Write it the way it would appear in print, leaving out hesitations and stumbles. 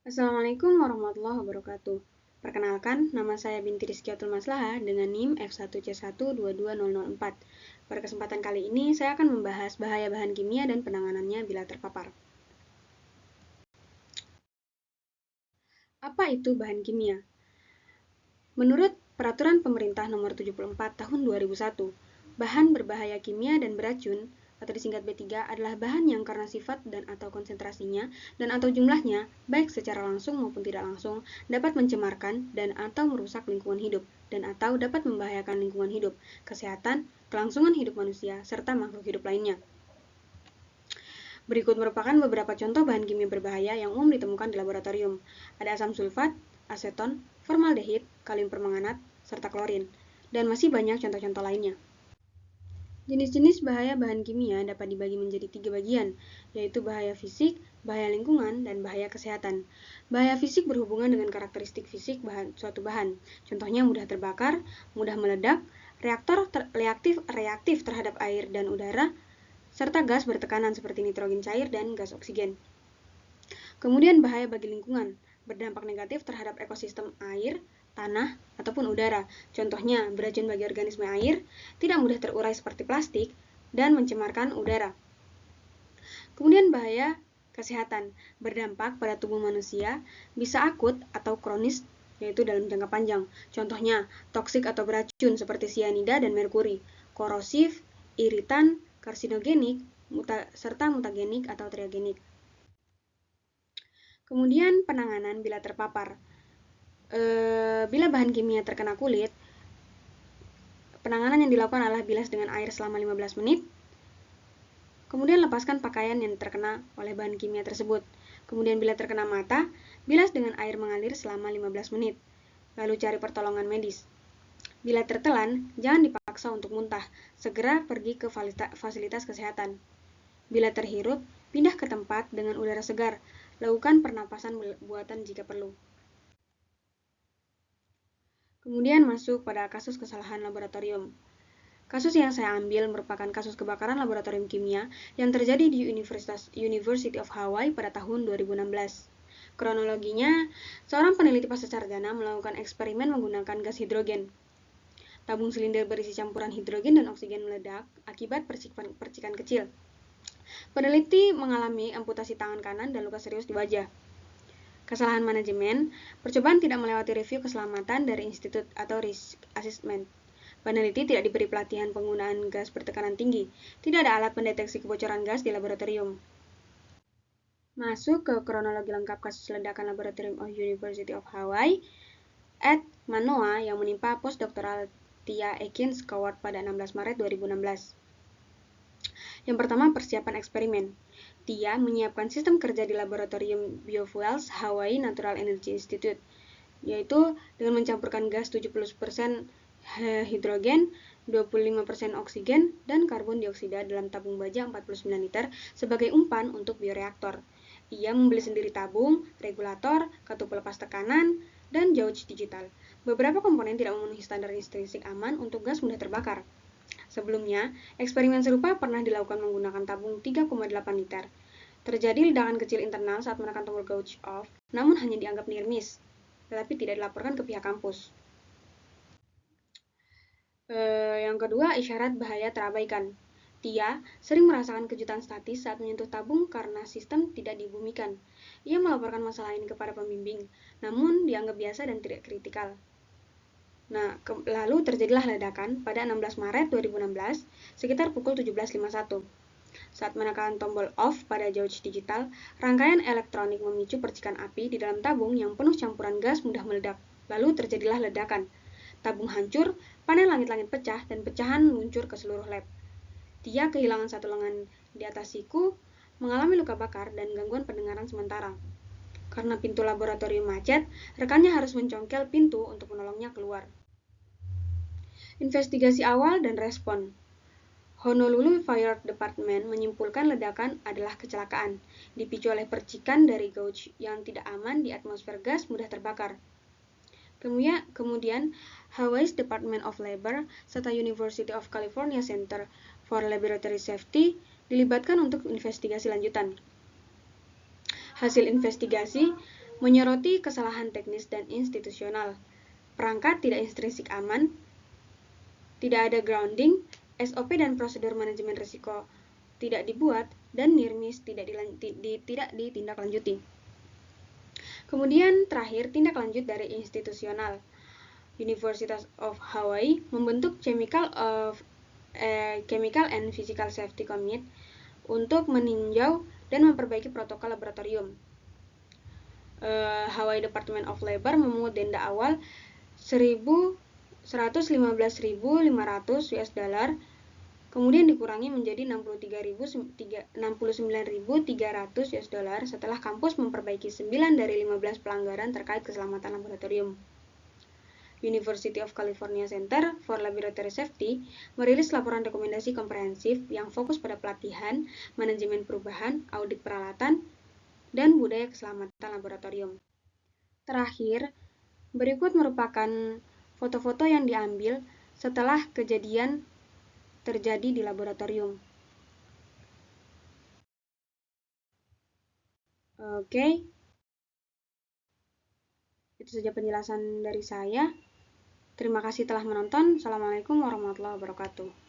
Assalamualaikum warahmatullahi wabarakatuh. Perkenalkan, nama saya Binti Rizkiatul Maslahah dengan NIM F1C122004. Pada kesempatan kali ini, saya akan membahas bahaya bahan kimia dan penanganannya bila terpapar. Apa itu bahan kimia? Menurut Peraturan Pemerintah Nomor 74 Tahun 2001, bahan berbahaya kimia dan beracun atau disingkat B3 adalah bahan yang karena sifat dan atau konsentrasinya dan atau jumlahnya, baik secara langsung maupun tidak langsung, dapat mencemarkan dan atau merusak lingkungan hidup dan atau dapat membahayakan lingkungan hidup, kesehatan, kelangsungan hidup manusia, serta makhluk hidup lainnya. Berikut merupakan beberapa contoh bahan kimia berbahaya yang umum ditemukan di laboratorium. Ada asam sulfat, aseton, formaldehid, kalium permanganat, serta klorin, dan masih banyak contoh-contoh lainnya. Jenis-jenis bahaya bahan kimia dapat dibagi menjadi 3 bagian, yaitu bahaya fisik, bahaya lingkungan, dan bahaya kesehatan. Bahaya fisik berhubungan dengan karakteristik fisik suatu bahan. Contohnya mudah terbakar, mudah meledak, reaktif terhadap air dan udara, serta gas bertekanan seperti nitrogen cair dan gas oksigen. Kemudian bahaya bagi lingkungan, berdampak negatif terhadap ekosistem air, tanah, ataupun udara. Contohnya, beracun bagi organisme air, tidak mudah terurai seperti plastik, dan mencemarkan udara. Kemudian bahaya kesehatan, berdampak pada tubuh manusia, bisa akut atau kronis, yaitu dalam jangka panjang. Contohnya, toksik atau beracun seperti sianida dan merkuri, korosif, iritan, karsinogenik, serta mutagenik atau triagenik. Kemudian penanganan bila terpapar. Bila bahan kimia terkena kulit, penanganan yang dilakukan adalah bilas dengan air selama 15 menit. Kemudian lepaskan pakaian yang terkena oleh bahan kimia tersebut. Kemudian bila terkena mata, bilas dengan air mengalir selama 15 menit. Lalu cari pertolongan medis. Bila tertelan, jangan dipaksa untuk muntah. Segera pergi ke fasilitas kesehatan. Bila terhirup, pindah ke tempat dengan udara segar. Lakukan pernapasan buatan jika perlu. Kemudian masuk pada kasus kesalahan laboratorium. Kasus yang saya ambil merupakan kasus kebakaran laboratorium kimia yang terjadi di University of Hawaii pada tahun 2016. Kronologinya, seorang peneliti pascasarjana melakukan eksperimen menggunakan gas hidrogen. Tabung silinder berisi campuran hidrogen dan oksigen meledak akibat percikan kecil. Peneliti mengalami amputasi tangan kanan dan luka serius di wajah. Kesalahan manajemen, percobaan tidak melewati review keselamatan dari institut atau risk assessment. Peneliti tidak diberi pelatihan penggunaan gas bertekanan tinggi. Tidak ada alat pendeteksi kebocoran gas di laboratorium. Masuk ke kronologi lengkap kasus ledakan laboratorium of University of Hawaii at Manoa yang menimpa postdoktoral Tia Ekins Coward pada 16 Maret 2016. Yang pertama, persiapan eksperimen. Tia menyiapkan sistem kerja di laboratorium Biofuels Hawaii Natural Energy Institute, yaitu dengan mencampurkan gas 70% hidrogen, 25% oksigen, dan karbon dioksida dalam tabung baja 49 liter sebagai umpan untuk bioreaktor. Ia membeli sendiri tabung, regulator, katup pelepas tekanan, dan gauge digital. Beberapa komponen tidak memenuhi standar intrinsik aman untuk gas mudah terbakar. Sebelumnya, eksperimen serupa pernah dilakukan menggunakan tabung 3,8 liter. Terjadi ledakan kecil internal saat menekan tombol gauge off, namun hanya dianggap near miss, tetapi tidak dilaporkan ke pihak kampus. Yang kedua, isyarat bahaya terabaikan. Tia sering merasakan kejutan statis saat menyentuh tabung karena sistem tidak dibumikan. Ia melaporkan masalah ini kepada pembimbing, namun dianggap biasa dan tidak kritikal. Lalu terjadilah ledakan pada 16 Maret 2016 sekitar pukul 17.51. Saat menekan tombol off pada gauge digital, rangkaian elektronik memicu percikan api di dalam tabung yang penuh campuran gas mudah meledak. Lalu terjadilah ledakan. Tabung hancur, panel langit-langit pecah, dan pecahan meluncur ke seluruh lab. Tia kehilangan satu lengan di atas siku, mengalami luka bakar, dan gangguan pendengaran sementara. Karena pintu laboratorium macet, rekannya harus mencongkel pintu untuk menolongnya keluar. Investigasi awal dan respon. Honolulu Fire Department menyimpulkan ledakan adalah kecelakaan, dipicu oleh percikan dari gauge yang tidak aman di atmosfer gas mudah terbakar. Kemudian, Hawaii's Department of Labor serta University of California Center for Laboratory Safety dilibatkan untuk investigasi lanjutan. Hasil investigasi, Menyoroti kesalahan teknis dan institusional. Perangkat tidak intrinsik aman, tidak ada grounding, SOP dan prosedur manajemen risiko tidak dibuat, dan NIRMIS tidak ditindaklanjuti. Kemudian terakhir, tindak lanjut dari institusional. University of Hawaii membentuk Chemical and Physical Safety Committee untuk meninjau dan memperbaiki protokol laboratorium. Hawaii Department of Labor memungut denda awal $115.500 US, kemudian dikurangi menjadi $69.300 US setelah kampus memperbaiki 9 dari 15 pelanggaran terkait keselamatan laboratorium. University of California Center for Laboratory Safety merilis laporan rekomendasi komprehensif yang fokus pada pelatihan, manajemen perubahan, audit peralatan, dan budaya keselamatan laboratorium. Terakhir, berikut merupakan foto-foto yang diambil setelah kejadian terjadi di laboratorium. Oke. Itu saja penjelasan dari saya. Terima kasih telah menonton. Assalamualaikum warahmatullahi wabarakatuh.